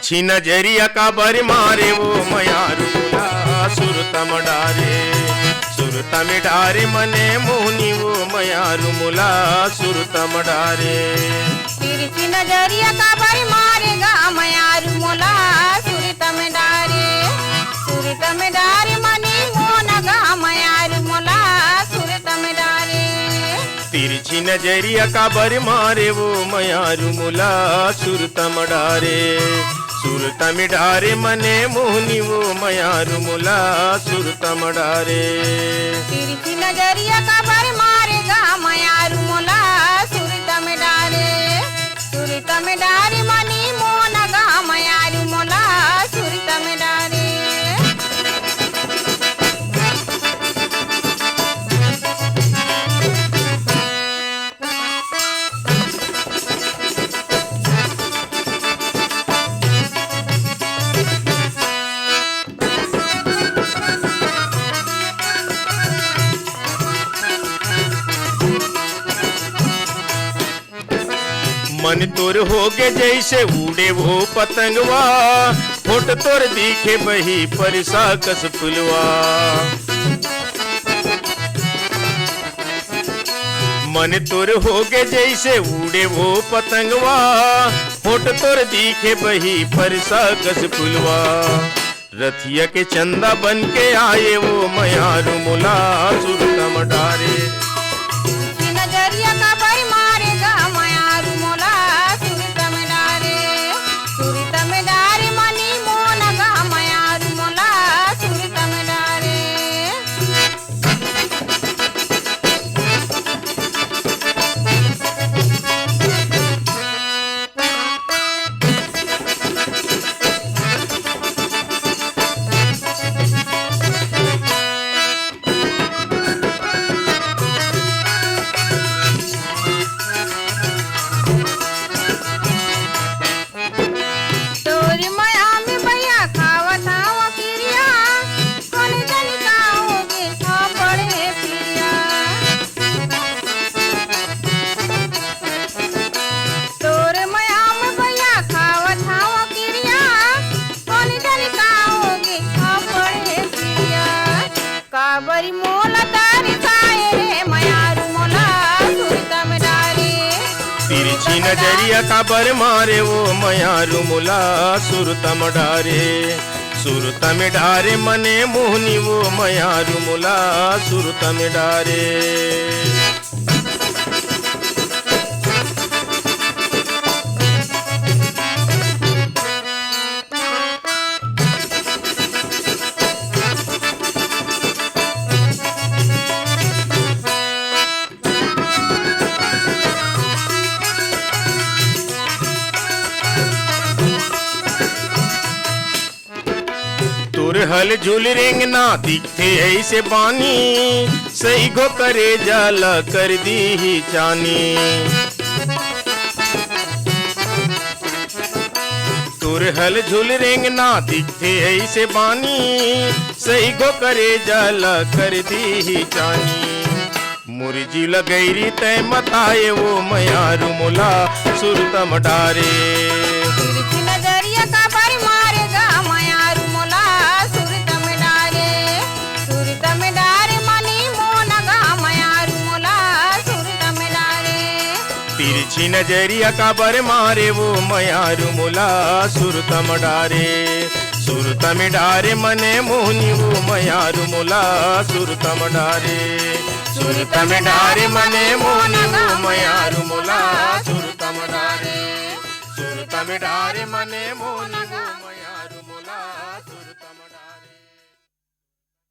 तिरछी नजरिया का बर मारे वो मयारू मुला सुरतम डारे सुरतम डारे मने मोहनी वो मयारू मुला सुरतम डारे तिरछी नजरिया का बर मारेगा मयारू मुला सुरतम डारे मने मोनगा मयारू मुला सुरतम डारे तिरछी नजरिया का बर मारे वो मयारू मुला सुरतम डारे सुरतम डारे मने मोहनी वो मयारू मुला सुरतम डारे तिरछी नजरिया का बर मारेगा मयारू मुला सुरतम डारे मनी मोनगा मयारू मुला सुरतम डारे मन तोर होगे जैसे उड़े वो पतंगवा फोट तोर दिखे बही परसा कस फुलवा मन तोर होगे जैसे उड़े वो पतंगवा फोट तोर दिखे बही परसा कस फुलवा रथिया के चंदा बन के आए वो मयारू मुला सुरतम डारे नजरिया का बर मारेगा मयारू मुला सुरतम डारे मनी मोनगा मयारू मुला सुरतम डारे तोरी माया में भैया खावत हवा किरिया कोने जानी काओगे पड़े पिरिया तोरे माया में भैया खावत हवा किरिया कोने जानी काओगे पड़े पिरिया काबरी मोला तारी साए रे मयारू मोला सुरतम डारे तिरछी नजरिया का बर मारे वो मयारू मुला सुरतम डारे सुरतम डारे मने मोहनी वो मयारू मुला सुरतम डारे तोर हल झुल रेंगना दिखते ऐसे बानी सही गो करे जाला कर दी ही जानी तोर हल झुल रेंगना दिखते ऐसे बानी सही गो करे जाला कर दी ही जानी मुरजी लगैरी तय मताए वो मयारू मुला सुरतम डारे तिरछी नजरिया का बर मारेगा मयारू मुला सुरतम डारे मनी मोनगा मयारू मुला सुरतम डारे तिरछी नजरिया का बर मारे वो मयारू मुला सुरतम डारे सुरतम डारे मने मोहनी वो मयारू मुला सुरतम डारे सुरतम डारे मने मोहनी वो मयारू मुला सुरतम डारे सुरतम डारे मने मोहनी वो